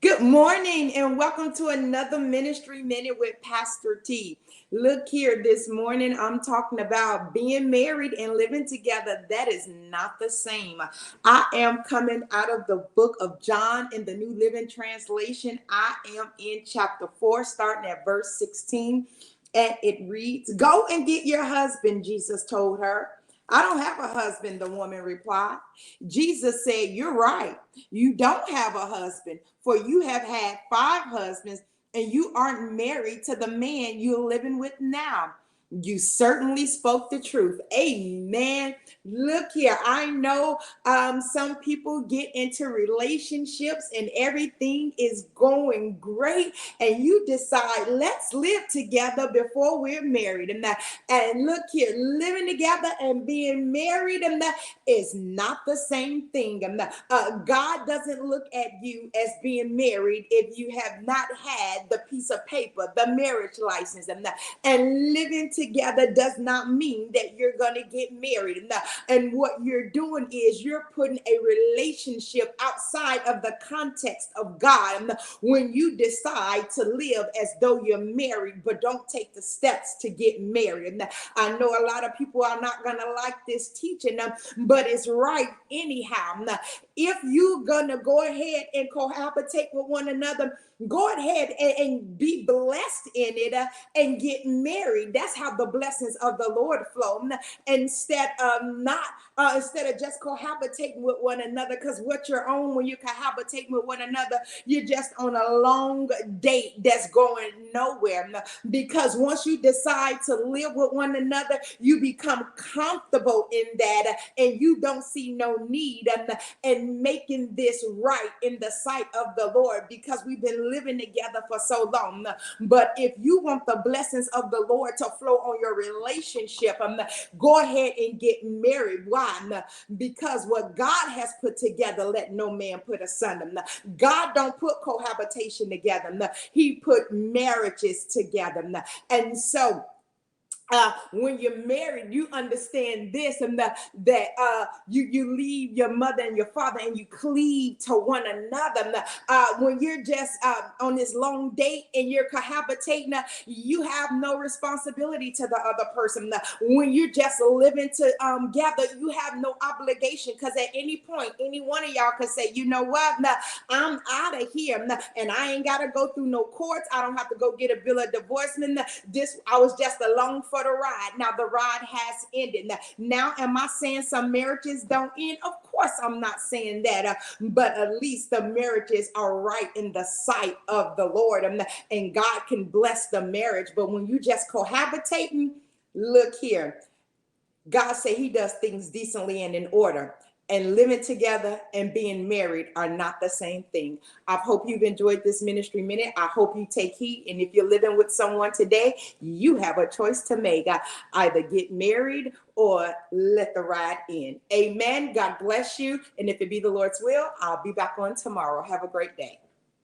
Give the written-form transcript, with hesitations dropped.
Good morning and welcome to another Ministry Minute with Pastor T. Look here, this morning I'm talking about being married and living together. That is not the same. I am coming out of the book of John in the New Living Translation. I am in chapter 4, starting at verse 16, and it reads, "Go and get your husband," Jesus told her. "I don't have a husband," the woman replied. Jesus said, "You're right. You don't have a husband, for you have had five husbands, and you aren't married to the man you're living with now. You certainly spoke the truth." Amen. Look here. I know some people get into relationships and everything is going great, and you decide, let's live together before we're married. And look here, living together and being married is not the same thing. God doesn't look at you as being married if you have not had the piece of paper, the marriage license. And living together does not mean that you're going to get married. And what you're doing is you're putting a relationship outside of the context of God when you decide to live as though you're married, but don't take the steps to get married. I know a lot of people are not going to like this teaching, but it's right anyhow. If you're going to go ahead and cohabitate with one another, go ahead and be blessed in it and get married. That's how the blessings of the Lord flow. Instead of just cohabitating with one another, because what you're on when you cohabitate with one another, you're just on a long date that's going nowhere. Because once you decide to live with one another, you become comfortable in that, and you don't see no need in making this right in the sight of the Lord, because we've been living together for so long. But if you want the blessings of the Lord to flow on your relationship, go ahead and get married. Why? Because what God has put together, let no man put asunder. God don't put cohabitation together. He put marriages together. And so when you're married, you understand this, and you leave your mother and your father and you cleave to one another. When you're just on this long date and you're cohabitating, you have no responsibility to the other person. When you're just living together, you have no obligation, because at any point, any one of y'all could say, you know what, I'm out of here, and I ain't got to go through no courts. I don't have to go get a bill of divorcement. I was just along for the ride. Now the ride has ended. Now am I saying some marriages don't end? Of course I'm not saying that, but at least the marriages are right in the sight of the Lord, and God can bless the marriage. But when you just cohabitating, look here, God said he does things decently and in order. And living together and being married are not the same thing. I hope you've enjoyed this Ministry Minute. I hope you take heed. And if you're living with someone today, you have a choice to make. Either get married or let the ride end. Amen. God bless you. And if it be the Lord's will, I'll be back on tomorrow. Have a great day.